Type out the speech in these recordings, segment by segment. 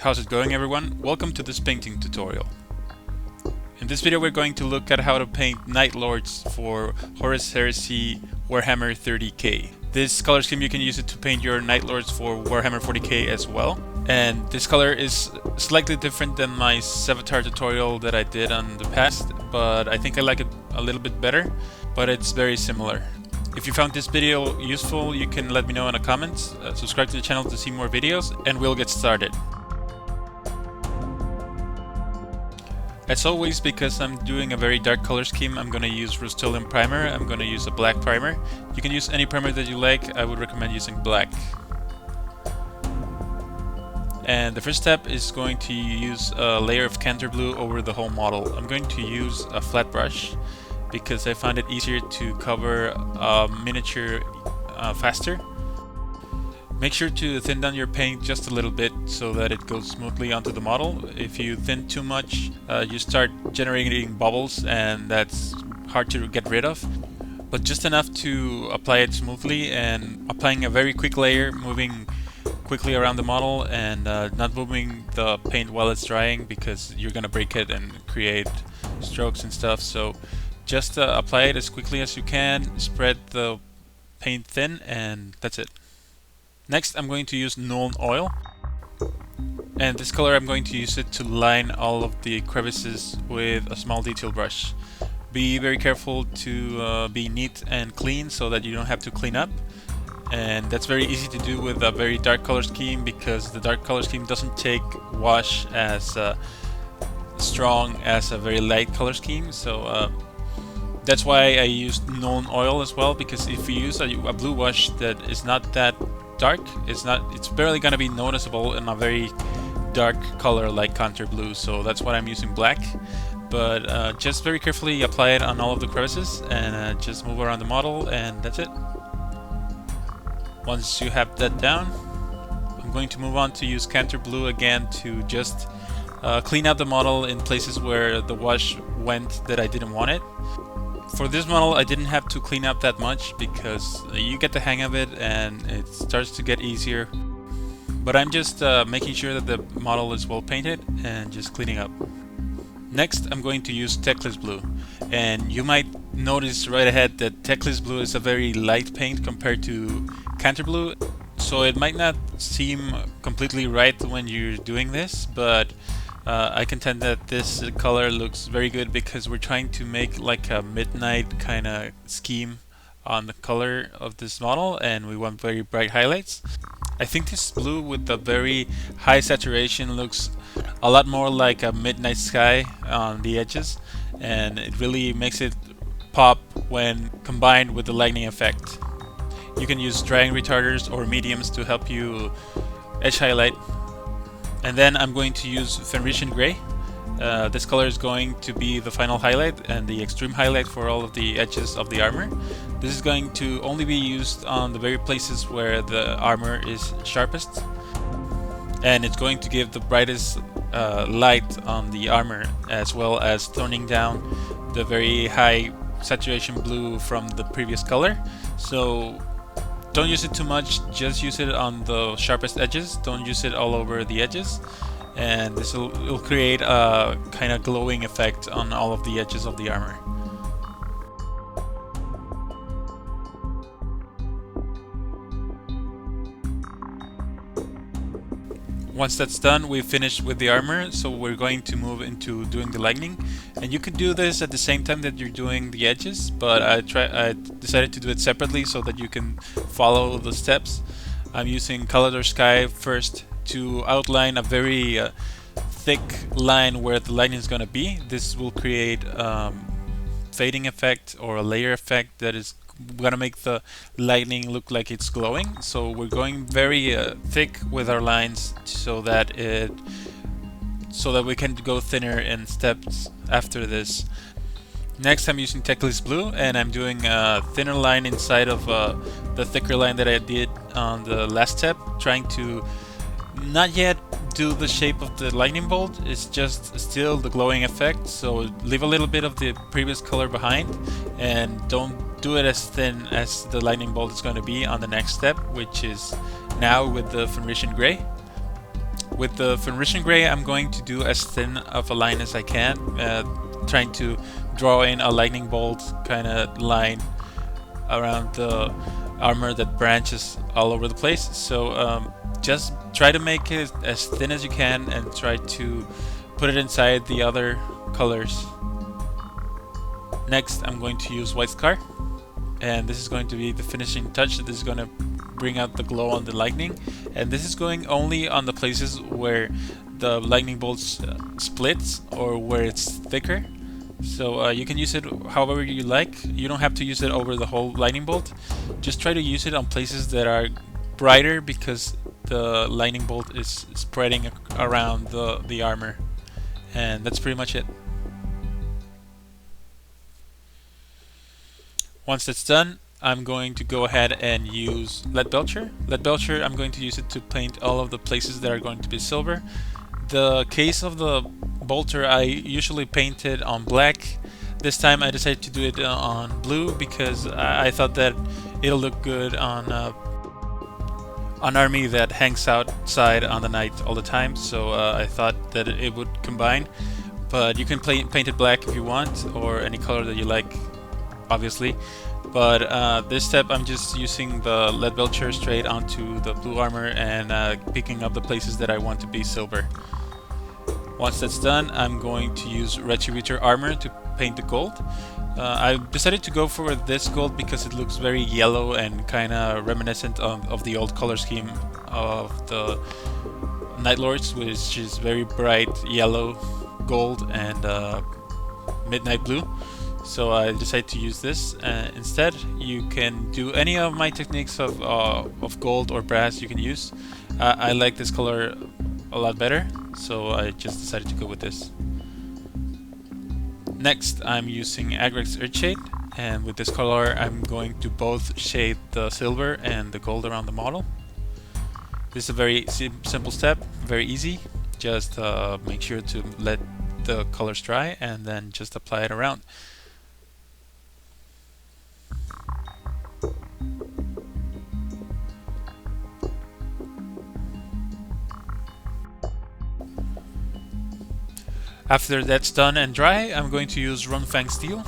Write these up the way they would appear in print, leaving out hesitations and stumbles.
How's it going, everyone? Welcome to this painting tutorial. In this video we're going to look at how to paint Night Lords for Horus Heresy Warhammer 30k. This color scheme, you can use it to paint your Night Lords for Warhammer 40k as well. And this color is slightly different than my Sevatar tutorial that I did on the past, but I think I like it a little bit better, but it's very similar. If you found this video useful, you can let me know in the comments, subscribe to the channel to see more videos, and we'll get started. As always, because I'm doing a very dark color scheme, I'm going to use Rust-Oleum primer. I'm going to use a black primer. You can use any primer that you like. I would recommend using black. And the first step is going to use a layer of Kantor blue over the whole model. I'm going to use a flat brush because I found it easier to cover a miniature faster. Make sure to thin down your paint just a little bit so that it goes smoothly onto the model. If you thin too much, you start generating bubbles, and that's hard to get rid of. But just enough to apply it smoothly, and applying a very quick layer, moving quickly around the model, and not moving the paint while it's drying because you're gonna break it and create strokes and stuff. So just apply it as quickly as you can, spread the paint thin, and that's it. Next, I'm going to use Nuln Oil, and this color I'm going to use it to line all of the crevices with a small detail brush. Be very careful to be neat and clean so that you don't have to clean up, and that's very easy to do with a very dark color scheme because the dark color scheme doesn't take wash as strong as a very light color scheme. So that's why I used Nuln Oil as well, because if you use a blue wash that is not that dark, it's barely gonna be noticeable in a very dark color like Kantor blue. So that's why I'm using black. But just very carefully apply it on all of the crevices and just move around the model, and that's it. Once you have that down, I'm going to move on to use Kantor blue again to just clean out the model in places where the wash went that I didn't want it. For this model, I didn't have to clean up that much because you get the hang of it and it starts to get easier. But I'm just making sure that the model is well painted and just cleaning up. Next, I'm going to use Teclis blue. And you might notice right ahead that Teclis blue is a very light paint compared to Kantor blue. So it might not seem completely right when you're doing this, but I contend that this color looks very good because we're trying to make like a midnight kind of scheme on the color of this model, and we want very bright highlights. I think this blue with the very high saturation looks a lot more like a midnight sky on the edges, and it really makes it pop when combined with the lightning effect. You can use drying retarders or mediums to help you edge highlight. And then I'm going to use Fenrisian gray. This color is going to be the final highlight and the extreme highlight for all of the edges of the armor. This is going to only be used on the very places where the armor is sharpest, and it's going to give the brightest light on the armor, as well as toning down the very high saturation blue from the previous color. So don't use it too much, just use it on the sharpest edges, don't use it all over the edges, and this will create a kind of glowing effect on all of the edges of the armor. Once that's done, we've finished with the armor, so we're going to move into doing the lightning. And you could do this at the same time that you're doing the edges, but I decided to do it separately so that you can follow the steps. I'm using Caledor Sky first to outline a very thick line where the lightning is going to be. This will create fading effect or a layer effect that is gonna make the lightning look like it's glowing. So we're going very thick with our lines so that we can go thinner in steps after this. Next, I'm using Teclis blue, and I'm doing a thinner line inside of the thicker line that I did on the last step, trying to not yet do the shape of the lightning bolt. It's just still the glowing effect, so leave a little bit of the previous color behind and don't do it as thin as the lightning bolt is going to be on the next step, which is now with the Fenrisian gray. With the Fenrisian Gray, I'm going to do as thin of a line as I can, trying to draw in a lightning bolt kind of line around the armor that branches all over the place. So just try to make it as thin as you can and try to put it inside the other colors. Next, I'm going to use White Scar, and this is going to be the finishing touch. This is going to bring out the glow on the lightning, and this is going only on the places where the lightning bolts splits or where it's thicker. So you can use it however you like. You don't have to use it over the whole lightning bolt. Just try to use it on places that are brighter, because the lightning bolt is spreading around the armor. And that's pretty much it. Once that's done, I'm going to go ahead and use Leadbelcher. Leadbelcher, I'm going to use it to paint all of the places that are going to be silver. The case of the bolter I usually paint it on black. This time I decided to do it on blue because I thought that it'll look good on an army that hangs outside on the night all the time. So I thought that it would combine. But you can paint it black if you want, or any color that you like, obviously. But this step I'm just using the Leadbelcher straight onto the blue armor and picking up the places that I want to be silver. Once that's done, I'm going to use Retributor armor to paint the gold. I decided to go for this gold because it looks very yellow and kind of reminiscent of the old color scheme of the Night Lords, which is very bright yellow, gold, and midnight blue. So I decided to use this instead. You can do any of my techniques of gold or brass you can use. I like this color a lot better, so I just decided to go with this. Next, I'm using Agrax Eartshade, and with this color I'm going to both shade the silver and the gold around the model. This is a very simple step, very easy. Just make sure to let the colors dry and then just apply it around. After that's done and dry, I'm going to use runefang steel,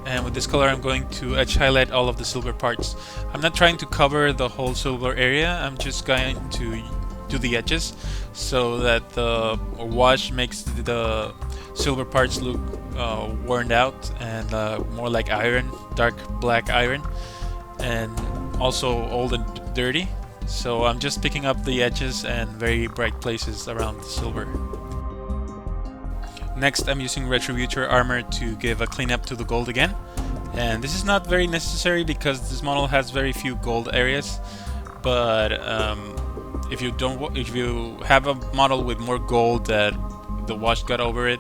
and with this color I'm going to edge highlight all of the silver parts. I'm not trying to cover the whole silver area, I'm just going to do the edges so that the wash makes the silver parts look worn out and more like iron, dark black iron, and also old and dirty. So I'm just picking up the edges and very bright places around the silver. Next, I'm using Retributor armor to give a cleanup to the gold again, and this is not very necessary because this model has very few gold areas. But if you have a model with more gold that the wash got over it,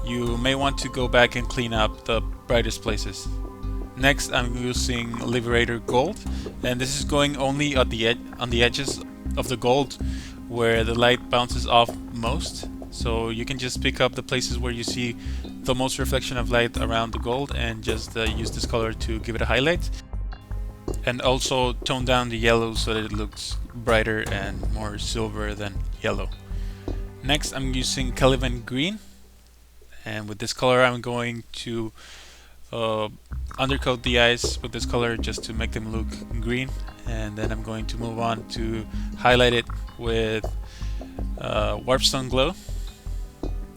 you may want to go back and clean up the brightest places. Next, I'm using Liberator gold, and this is going only on the edges of the gold where the light bounces off most. So you can just pick up the places where you see the most reflection of light around the gold and just use this color to give it a highlight. And also tone down the yellow so that it looks brighter and more silver than yellow. Next, I'm using Caliban green, and with this color I'm going to undercoat the eyes with this color just to make them look green, and then I'm going to move on to highlight it with Warpstone glow.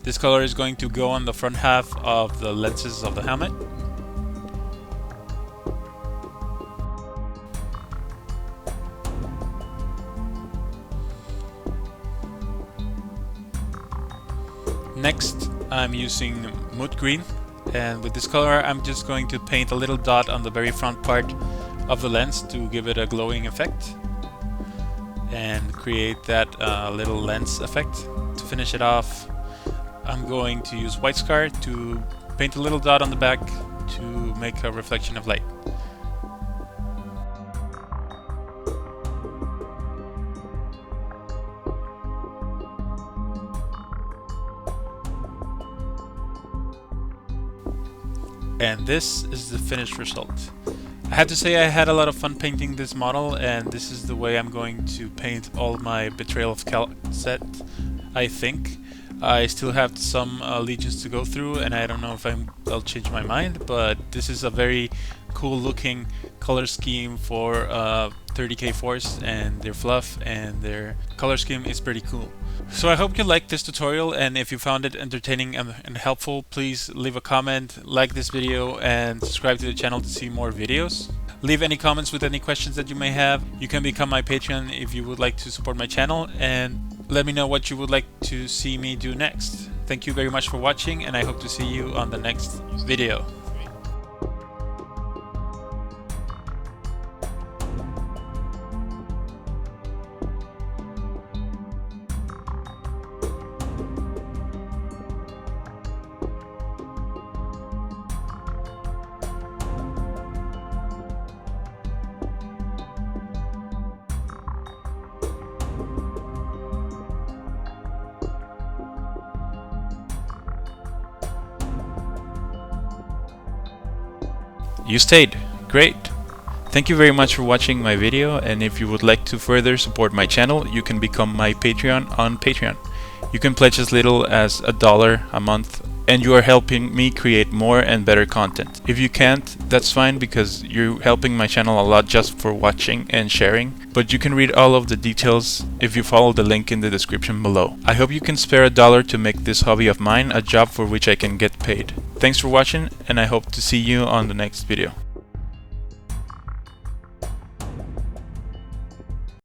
This color is going to go on the front half of the lenses of the helmet. Next, I'm using moot green, and with this color I'm just going to paint a little dot on the very front part of the lens to give it a glowing effect and create that little lens effect. To finish it off, I'm going to use White Scar to paint a little dot on the back to make a reflection of light. And this is the finished result. I have to say I had a lot of fun painting this model, and this is the way I'm going to paint all my Betrayal of Cal set. I think. I still have some legions to go through, and I don't know if I'll change my mind, but this is a very cool looking color scheme for 30k force, and their fluff and their color scheme is pretty cool. So I hope you liked this tutorial, and if you found it entertaining and helpful, please leave a comment, like this video, and subscribe to the channel to see more videos. Leave any comments with any questions that you may have. You can become my Patreon if you would like to support my channel, and let me know what you would like to see me do next. Thank you very much for watching, and I hope to see you on the next video. You stayed. Great. Thank you very much for watching my video, and if you would like to further support my channel, you can become my Patreon on Patreon. You can pledge as little as $1 a month, and you are helping me create more and better content. If you can't, that's fine, because you're helping my channel a lot just for watching and sharing, but you can read all of the details if you follow the link in the description below. I hope you can spare $1 to make this hobby of mine a job for which I can get paid. Thanks for watching, and I hope to see you on the next video.